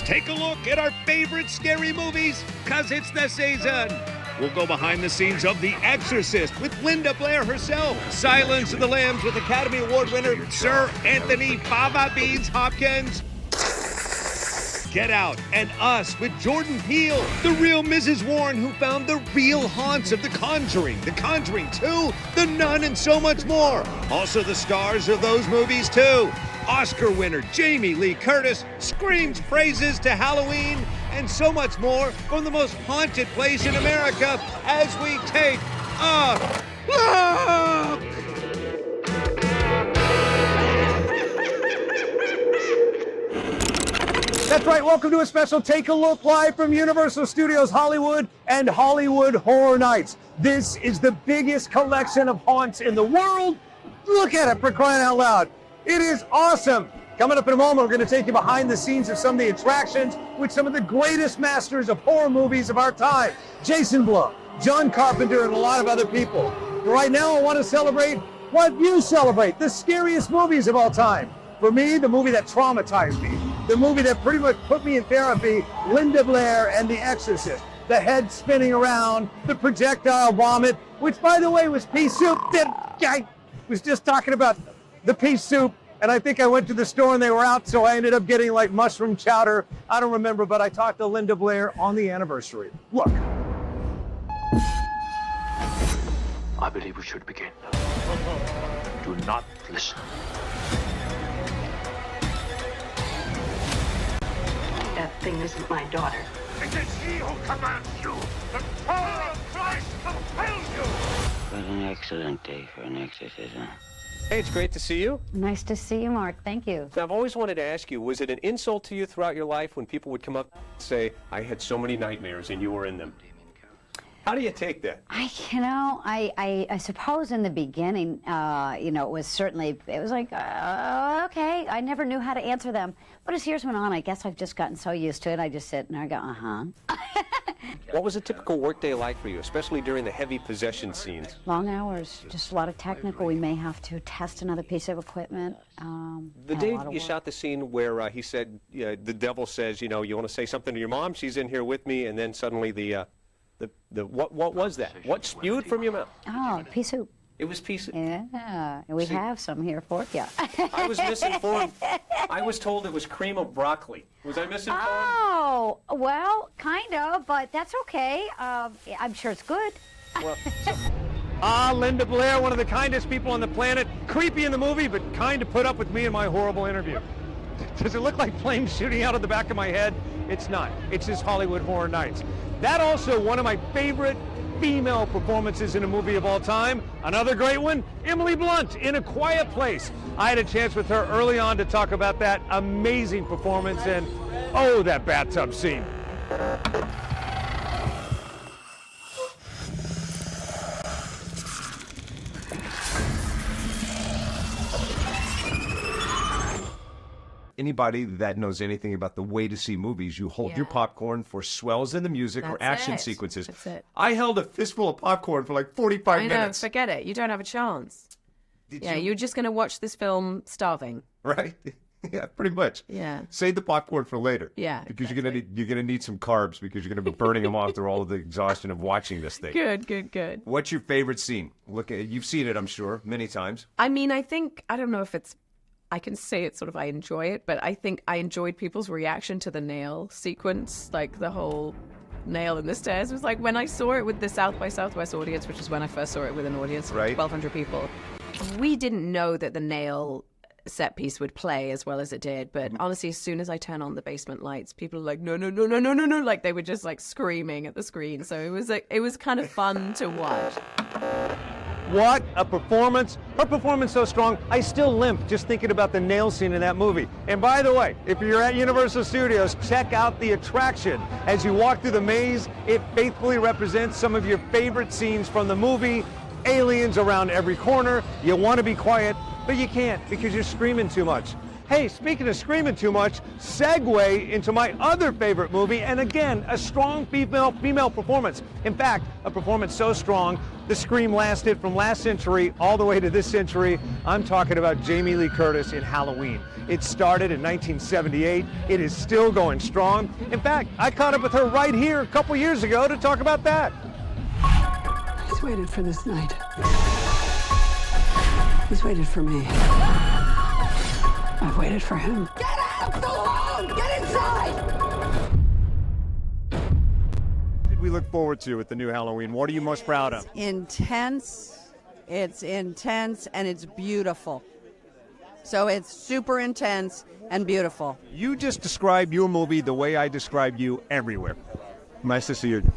Let's take a look at our favorite scary movies, cause it's the season. We'll go behind the scenes of The Exorcist with Linda Blair herself, Silence of the Lambs with Academy Award winner Sir Anthony Baba Beans Hopkins, Get Out and Us with Jordan Peele, the real Mrs. Warren who found the real haunts of The Conjuring 2, The Nun, and so much more. Also the stars of those movies too. Oscar winner Jamie Lee Curtis screams praises to Halloween and so much more from the most haunted place in America as we take a look! That's right, welcome to a special Take a Look live from Universal Studios Hollywood and Hollywood Horror Nights. This is the biggest collection of haunts in the world. Look at it, for crying out loud. It is awesome. Coming up in a moment, we're going to take you behind the scenes of some of the attractions with some of the greatest masters of horror movies of our time. Jason Blum, John Carpenter, and a lot of other people. But right now, I want to celebrate what you celebrate, the scariest movies of all time. For me, the movie that traumatized me, the movie that pretty much put me in therapy, Linda Blair and The Exorcist. The head spinning around, the projectile vomit, which by the way was pea soup. I was just talking about the pea soup, and I think I went to the store and they were out, so I ended up getting like mushroom chowder. I don't remember, but I talked to Linda Blair on the anniversary. Look. I believe we should begin. Do not listen. That thing isn't my daughter. It is he who commands you. The power of Christ compels you. What an excellent day for an exorcism. Hey, it's great to see you. Nice to see you, Mark. Thank you. Now, I've always wanted to ask you, was it an insult to you throughout your life when people would come up and say, I had so many nightmares and you were in them? How do you take that? I suppose in the beginning, it was certainly, it was like, okay. I never knew how to answer them. But as years went on, I guess I've just gotten so used to it, I just sit and I go, uh-huh. What was a typical workday like for you, especially during the heavy possession scenes? Long hours, just a lot of technical. We may have to test another piece of equipment. The day you shot the scene where he said, the devil says, you want to say something to your mom, she's in here with me, and then suddenly what was that? What spewed from your mouth? Oh, pea soup. It was pea soup? Yeah, we have some here for you. I was misinformed. I was told it was cream of broccoli. Was I misinformed? Oh, well, kind of, but that's okay. I'm sure it's good. Well, Linda Blair, one of the kindest people on the planet. Creepy in the movie, but kind to put up with me in my horrible interview. Does it look like flames shooting out of the back of my head? It's not. It's just Hollywood Horror Nights. That also one of my favorite female performances in a movie of all time. Another great one, Emily Blunt in A Quiet Place. I had a chance with her early on to talk about that amazing performance and, oh, that bathtub scene. Anybody that knows anything about the way to see movies, you hold your popcorn for swells in the music or action sequences. That's it. I held a fistful of popcorn for like 45 minutes. I know, forget it. You don't have a chance. You're just going to watch this film starving. Right? Yeah, pretty much. Yeah. Save the popcorn for later. Yeah. Because you're gonna need some carbs because you're gonna be burning them off through all of the exhaustion of watching this thing. Good. What's your favorite scene? You've seen it, I'm sure, many times. I mean, I don't know if I can say it sort of I enjoy it, but I think I enjoyed people's reaction to the nail sequence, like the whole nail in the stairs. It was like when I saw it with the South by Southwest audience, which is when I first saw it with an audience of 1,200 people. We didn't know that the nail set piece would play as well as it did, but honestly, as soon as I turn on the basement lights, people are like, no, like they were just like screaming at the screen. So it was kind of fun to watch. What a performance. Her performance so strong, I still limp just thinking about the nail scene in that movie. And by the way, if you're at Universal Studios, check out the attraction. As you walk through the maze, it faithfully represents some of your favorite scenes from the movie. Aliens around every corner. You want to be quiet, but you can't because you're screaming too much. Hey, speaking of screaming too much, segue into my other favorite movie, and again, a strong female performance. In fact, a performance so strong, the scream lasted from last century all the way to this century. I'm talking about Jamie Lee Curtis in Halloween. It started in 1978. It is still going strong. In fact, I caught up with her right here a couple years ago to talk about that. He's waited for this night. He's waited for me. I've waited for him. Get out! So long! Get inside! What did we look forward to at the new Halloween? What are you most proud of? Intense. It's intense and it's beautiful. So it's super intense and beautiful. You just described your movie the way I describe you everywhere. Nice to see you.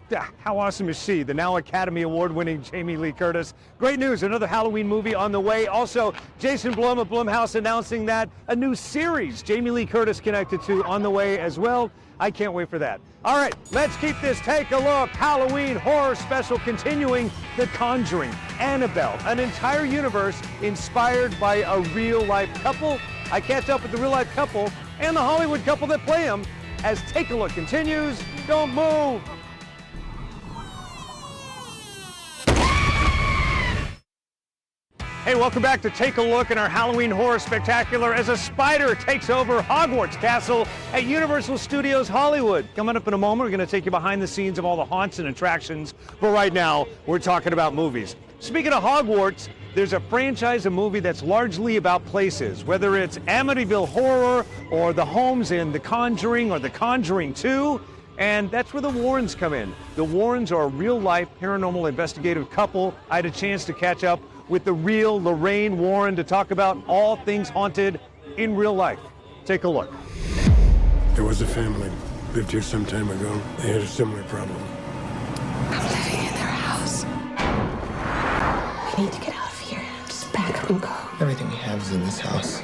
Yeah, how awesome is she? The now Academy Award-winning Jamie Lee Curtis. Great news, another Halloween movie on the way. Also, Jason Blum of Blumhouse announcing that a new series Jamie Lee Curtis connected to on the way as well. I can't wait for that. All right, let's keep this Take a Look Halloween horror special continuing. The Conjuring, Annabelle, an entire universe inspired by a real-life couple. I catch up with the real-life couple and the Hollywood couple that play them as Take a Look continues. Don't move. Hey, welcome back to Take a Look in our Halloween Horror Spectacular as a spider takes over Hogwarts Castle at Universal Studios Hollywood. Coming up in a moment, we're going to take you behind the scenes of all the haunts and attractions, but right now, we're talking about movies. Speaking of Hogwarts, there's a franchise of movie that's largely about places, whether it's Amityville Horror or the homes in The Conjuring or The Conjuring 2. And that's where the Warrens come in. The Warrens are a real-life paranormal investigative couple. I had a chance to catch up with the real Lorraine Warren to talk about all things haunted in real life. Take a look. There was a family lived here some time ago. They had a similar problem. I'm living in their house. We need to get out of here. Just pack up and go. Everything we have is in this house.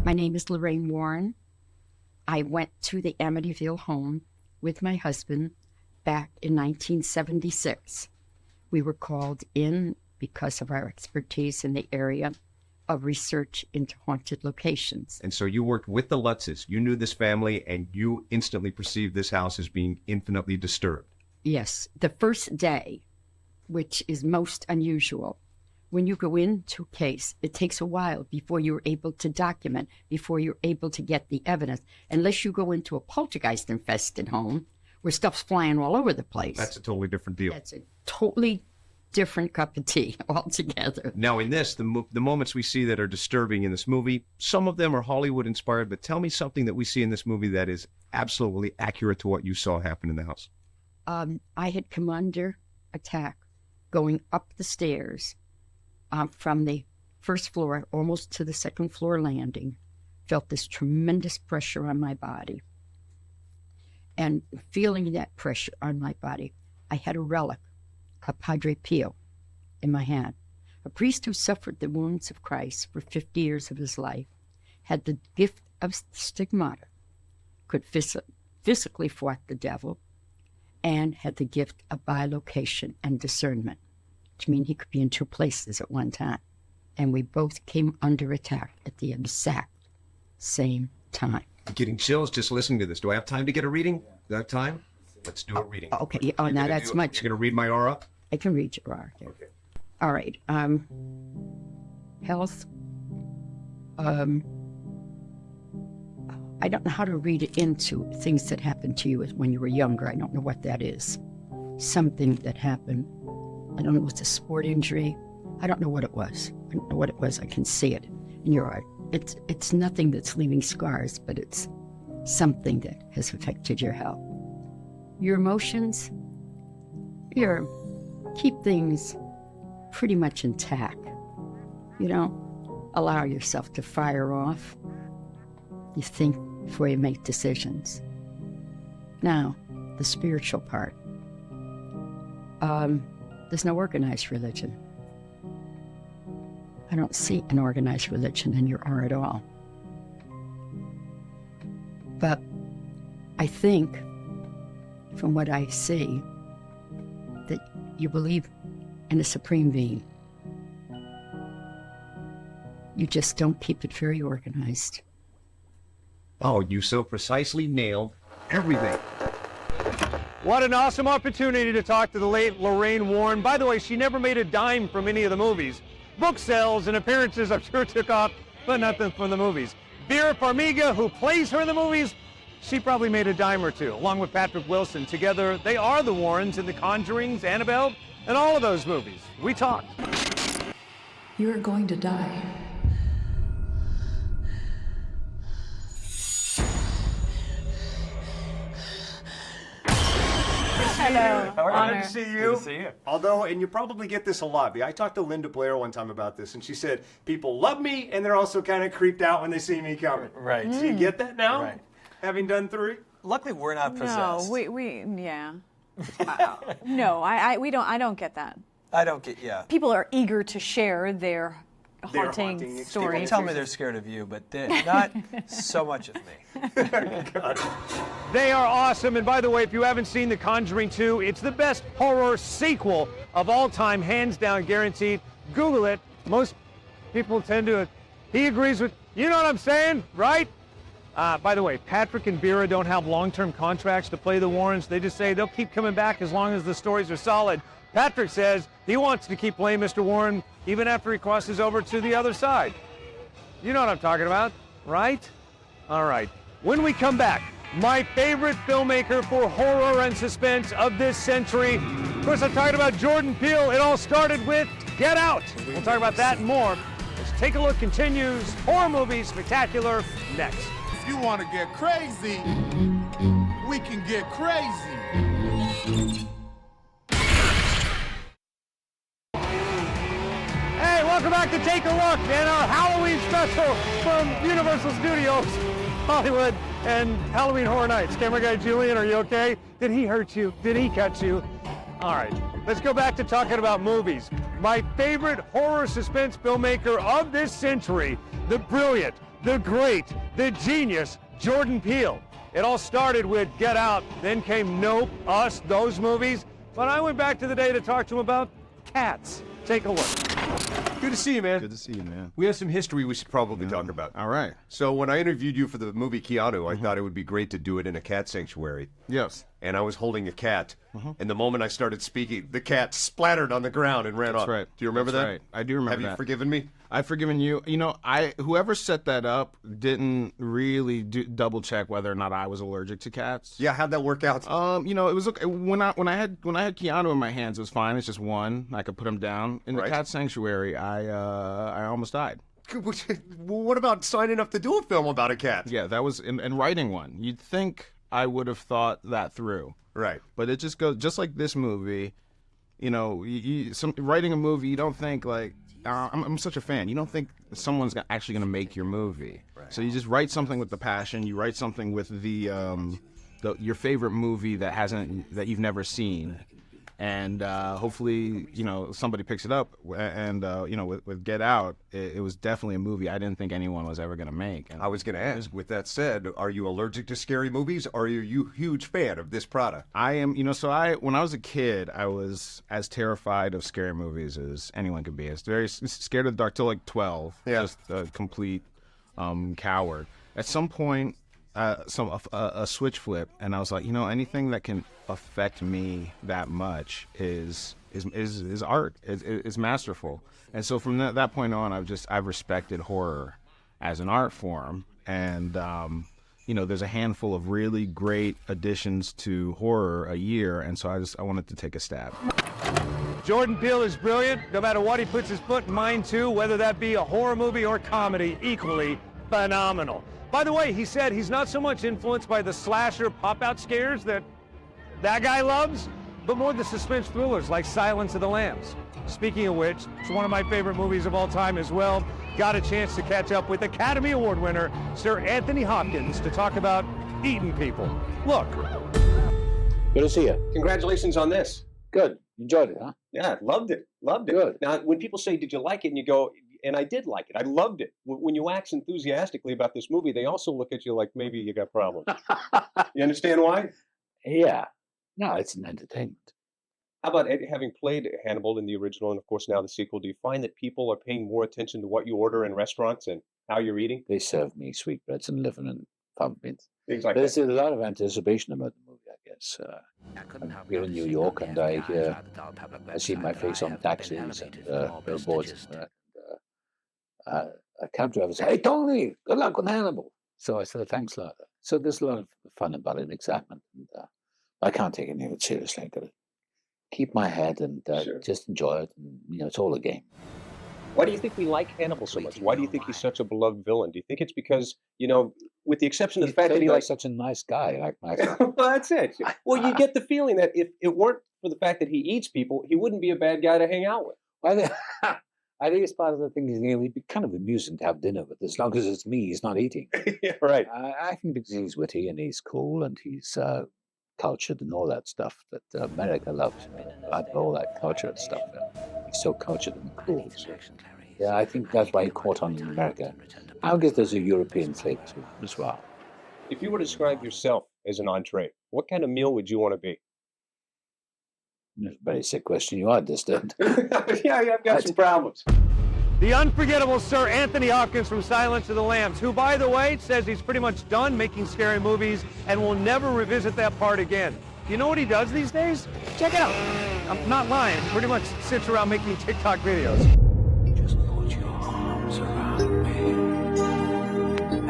My name is Lorraine Warren. I went to the Amityville home with my husband back in 1976. We were called in because of our expertise in the area of research into haunted locations. And so you worked with the Lutzes. You knew this family, and you instantly perceived this house as being infinitely disturbed. Yes. The first day, which is most unusual, when you go into a case, it takes a while before you're able to document, before you're able to get the evidence, unless you go into a poltergeist-infested home where stuff's flying all over the place. That's a totally different deal. That's a totally different cup of tea altogether. Now, in this, the moments we see that are disturbing in this movie, some of them are Hollywood-inspired, but tell me something that we see in this movie that is absolutely accurate to what you saw happen in the house. I had come under attack going up the stairs from the first floor almost to the second floor landing. Felt this tremendous pressure on my body. And feeling that pressure on my body, I had a relic, a Padre Pio, in my hand. A priest who suffered the wounds of Christ for 50 years of his life, had the gift of stigmata, could physically fought the devil, and had the gift of bilocation and discernment, which means he could be in two places at one time. And we both came under attack at the exact same time. I'm getting chills just listening to this. Do I have time to get a reading? Do I have time? Let's do a reading. Okay. Oh, now that's much. You're going to read my aura? I can read your aura. Okay. All right. Health. I don't know how to read it into things that happened to you when you were younger. I don't know what that is. Something that happened. I don't know if it's a sport injury. I don't know what it was. I don't know what it was. I can see it in your eye. It's nothing that's leaving scars, but it's something that has affected your health. Your emotions, keep things pretty much intact. You don't allow yourself to fire off. You think before you make decisions. Now, the spiritual part. There's no organized religion. I don't see an organized religion in your aura at all. But I think, from what I see, You believe in a supreme being. You just don't keep it very organized. Oh, you so precisely nailed everything. What an awesome opportunity to talk to the late Lorraine Warren. By the way, she never made a dime from any of the movies. Book sales and appearances I'm sure took off, but nothing from the movies. Vera Farmiga, who plays her in the movies, she probably made a dime or two, along with Patrick Wilson. Together, they are the Warrens in The Conjurings, Annabelle, and all of those movies. We talked. You are going to die. Hello. How are you? Honor. Good to see you. Good to see you. Although, and you probably get this a lot. I talked to Linda Blair one time about this, and she said, people love me, and they're also kind of creeped out when they see me coming. Right. Do you get that now? Right. Having done 3? Luckily, we're not possessed. No, yeah. No, we don't. I don't get that. I don't get, yeah. People are eager to share their haunting People stories. tell me they're scared of you, but they're not so much of me. They are awesome, and by the way, if you haven't seen The Conjuring 2, it's the best horror sequel of all time, hands down guaranteed. Google it. Most people tend to, he agrees with, you know what I'm saying, right? By the way, Patrick and Vera don't have long-term contracts to play the Warrens. They just say they'll keep coming back as long as the stories are solid. Patrick says he wants to keep playing Mr. Warren even after he crosses over to the other side. You know what I'm talking about, right? All right. When we come back, my favorite filmmaker for horror and suspense of this century. Of course, I'm talking about Jordan Peele. It all started with Get Out. We'll talk about that and more. Let's Take a Look continues. Horror movie spectacular next. If you want to get crazy, we can get crazy. Hey, welcome back to Take a Look and our Halloween special from Universal Studios, Hollywood, and Halloween Horror Nights. Camera guy Julian, are you okay? Did he hurt you? Did he cut you? All right, let's go back to talking about movies. My favorite horror suspense filmmaker of this century, the brilliant, the great, the genius, Jordan Peele. It all started with Get Out, then came Nope, Us, those movies. But I went back to the day to talk to him about Cats. Take a look. Good to see you, man. Good to see you, man. We have some history we should probably talk about. All right. So when I interviewed you for the movie Keanu, I thought it would be great to do it in a cat sanctuary. Yes. And I was holding a cat. And the moment I started speaking, the cat splattered on the ground and ran off. That's right. Do you remember That's that? right. I do remember Have that. you forgiven me? I've forgiven you. You know, whoever set that up didn't really double check whether or not I was allergic to cats. Yeah, how'd that work out? You know, it was okay. When I had Keanu in my hands, it was fine. It's just one. I could put him down. In the Right. cat sanctuary, I almost died. What about signing up to do a film about a cat? Yeah, that was in writing one. You'd think I would have thought that through. Right. But it just goes just like this movie. You know, writing a movie, you don't think like I'm such a fan. You don't think someone's actually going to make your movie. Right. So you just write something with the passion. You write something with your favorite movie that you've never seen, and hopefully somebody picks it up. And with Get Out, it was definitely a movie I didn't think anyone was ever going to make. And I was going to ask, with that said, are you allergic to scary movies, or are you a huge fan of this product? I am, when I was a kid, I was as terrified of scary movies as anyone could be. I was very scared of the dark till like 12. Yeah. Just a complete coward. At some point, a switch flip, and I was like, anything that can affect me that much is art. It's masterful. And so from that point on, I've respected horror as an art form. And there's a handful of really great additions to horror a year, and so I wanted to take a stab. Jordan Peele is brilliant, no matter what he puts his foot in mind to, whether that be a horror movie or comedy, equally phenomenal. By the way, he said he's not so much influenced by the slasher pop-out scares that guy loves, but more the suspense thrillers like Silence of the Lambs. Speaking of which, it's one of my favorite movies of all time as well. Got a chance to catch up with Academy Award winner Sir Anthony Hopkins to talk about eating people. Look. Good to see you. Congratulations on this. Good. Enjoyed it, huh? Yeah, loved it. Loved it. Good. Now, when people say, did you like it? And you go, and I did like it. I loved it. When you wax enthusiastically about this movie, they also look at you like maybe you got problems. You understand why? Yeah. No, it's an entertainment. How about having played Hannibal in the original and of course now the sequel, do you find that people are paying more attention to what you order in restaurants and how you're eating? They serve me sweetbreads and liver and pumpkins. Things like There's that. a lot of anticipation about the movie, I guess. We're in New York, and I see my face on taxis and billboards. A cab driver says, "Hey, Tony, good luck with Hannibal." So I said, "Thanks a lot." So there's a lot of fun about it, excitement. And, I can't take any of it seriously. I've got to keep my head and just enjoy it. And, it's all a game. Why do you think we like Hannibal so much? Why do you think he's such a beloved villain? Do you think it's because, with the exception of the fact that he likes such a nice guy like myself? Well, that's it. Well, you get the feeling that if it weren't for the fact that he eats people, he wouldn't be a bad guy to hang out with. I think it's part of the thing. It'd be kind of amusing to have dinner with, as long as it's me. He's not eating. Yeah, right. I think because he's witty and he's cool and he's cultured and all that stuff that America loves. I love all that culture and stuff. He's so cultured and cool. So, yeah, I think that's why he caught on in America. I guess there's a European flavor to it as well. If you were to describe yourself as an entree, what kind of meal would you want to be? That's a very sick question. You are disturbed. Yeah, I've got some problems. The unforgettable Sir Anthony Hopkins from Silence of the Lambs, who, by the way, says he's pretty much done making scary movies and will never revisit that part again. You know what he does these days? Check it out. I'm not lying. He pretty much sits around making TikTok videos. Just put your arms around me,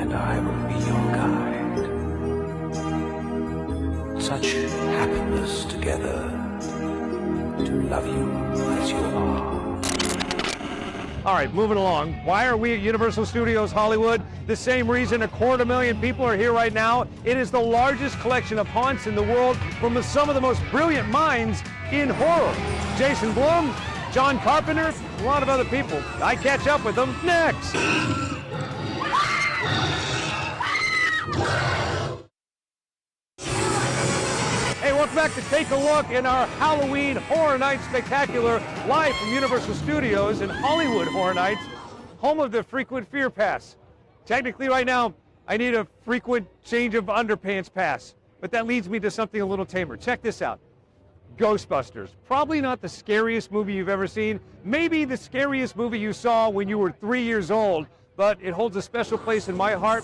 and I will be your guide. Such happiness together, to love you as you are. All right, moving along. Why are we at Universal Studios Hollywood? The same reason 250,000 people are here right now. It is the largest collection of haunts in the world from some of the most brilliant minds in horror. Jason Blum, John Carpenter, a lot of other people. I catch up with them next. Hey, welcome back to Take a Look in our Halloween Horror Night Spectacular, live from Universal Studios in Hollywood Horror Nights, home of the frequent fear pass. Technically right now, I need a frequent change of underpants pass, but that leads me to something a little tamer. Check this out. Ghostbusters. Probably not the scariest movie you've ever seen, maybe the scariest movie you saw when you were 3 years old, but it holds a special place in my heart.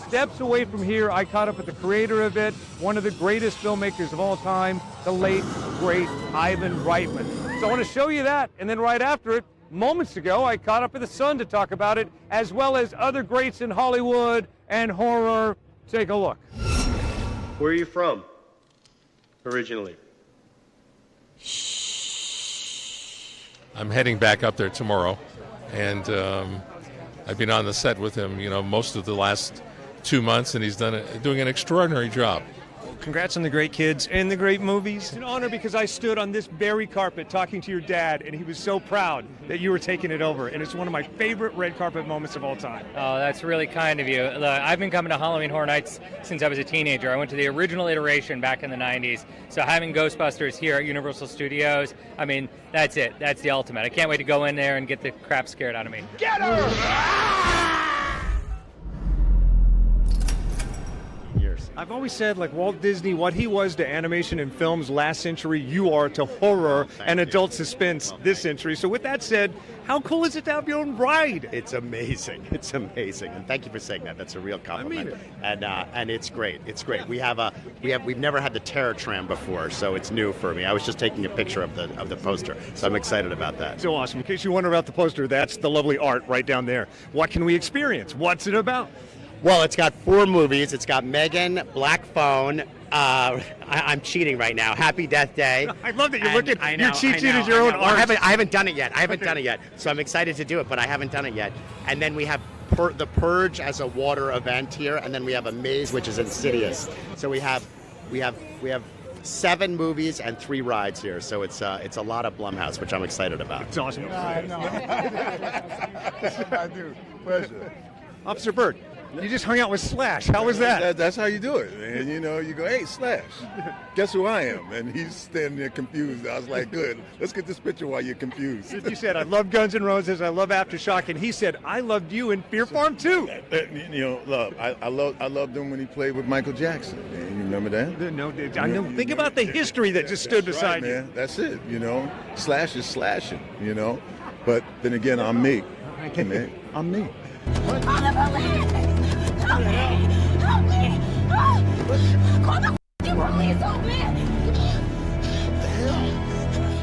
Steps away from here, I caught up with the creator of it, one of the greatest filmmakers of all time, the late, great Ivan Reitman. So I want to show you that, and then right after it, moments ago, I caught up with his son to talk about it, as well as other greats in Hollywood and horror. Take a look. Where are you from, originally? I'm heading back up there tomorrow, and I've been on the set with him, most of the last 2 months, and he's doing an extraordinary job. Congrats on the great kids and the great movies. It's an honor because I stood on this very carpet talking to your dad, and he was so proud that you were taking it over, and it's one of my favorite red carpet moments of all time. Oh, that's really kind of you. I've been coming to Halloween Horror Nights since I was a teenager. I went to the original iteration back in the 90s, so having Ghostbusters here at Universal Studios, I mean, that's it. That's the ultimate. I can't wait to go in there and get the crap scared out of me. Get her! I've always said, like Walt Disney, what he was to animation and films last century, you are to horror and adult suspense this century. So with that said, how cool is it to have your own ride? It's amazing. It's amazing. And thank you for saying that. That's a real compliment. I mean it. And it's great. It's great. We've never had the Terror Tram before, so it's new for me. I was just taking a picture of the poster, so I'm excited about that. So awesome. In case you wonder about the poster, that's the lovely art right down there. What can we experience? What's it about? Well, it's got 4 movies. It's got Megan, Black Phone. I'm cheating right now. Happy Death Day. I love that you're looking. You're cheating at your own art. I haven't done it yet. So I'm excited to do it, but I haven't done it yet. And then we have the Purge as a water event here, and then we have a maze, which is Insidious. So we have 7 movies and 3 rides here. So it's a lot of Blumhouse, which I'm excited about. It's awesome. I know. I do. Pleasure. Officer Byrd, You just hung out with Slash. How was that? That's how you do it, man. You know, you go, hey, Slash, guess who I am? And he's standing there confused. I was like, good, let's get this picture while you're confused. You said, I love Guns N' Roses, I love Aftershock, and he said, I loved you in Fear Farm too. You know, I loved him when he played with Michael Jackson. Man. You remember that? No, I know. Think about the history that just stood beside you. Man. That's it, you know. Slash is slashing, you know. But then again, I'm me. Man, I'm me. Help me! Help me! Call the police! Help me!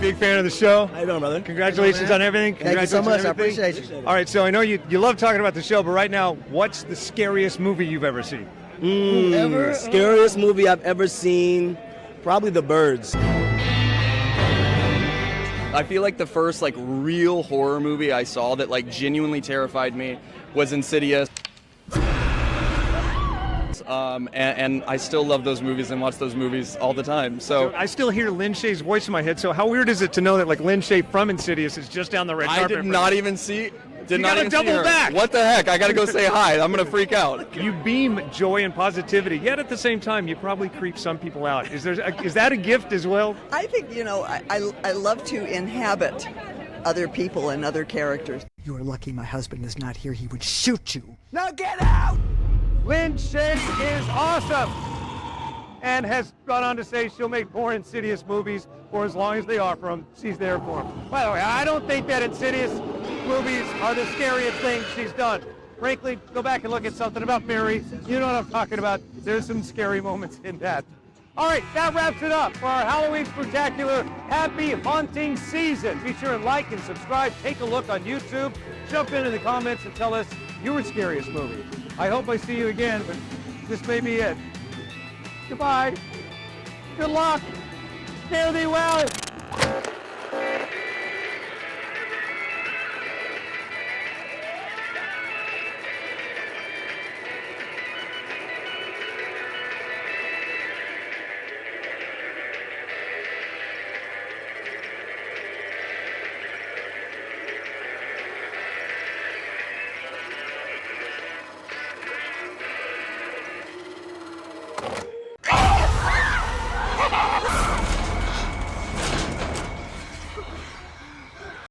Big fan of the show. How you doing, brother? Congratulations on everything. Thank you so much. I appreciate you. All right, so I know you love talking about the show, but right now, what's the scariest movie you've ever seen? Scariest movie I've ever seen, probably The Birds. I feel like the first real horror movie I saw that genuinely terrified me was Insidious. And I still love those movies and watch those movies all the time. So I still hear Lin Shaye's voice in my head. So how weird is it to know that Lin Shaye from Insidious is just down the red carpet? I did not even see. You gotta double back. What the heck? I gotta go say hi. I'm gonna freak out. You beam joy and positivity, yet at the same time, you probably creep some people out. Is that a gift as well? I think, I love to inhabit other people and other characters. You are lucky my husband is not here. He would shoot you. Now get out! Lin Shaye is awesome and has gone on to say she'll make more Insidious movies for as long as they offer them. She's there for them. By the way, I don't think that Insidious movies are the scariest thing she's done. Frankly, go back and look at something about Mary. You know what I'm talking about. There's some scary moments in that. All right, that wraps it up for our Halloween Spectacular Happy Haunting Season. Be sure and like and subscribe. Take a look on YouTube. Jump in the comments and tell us your scariest movie. I hope I see you again, but this may be it. Goodbye. Good luck. Fare thee well.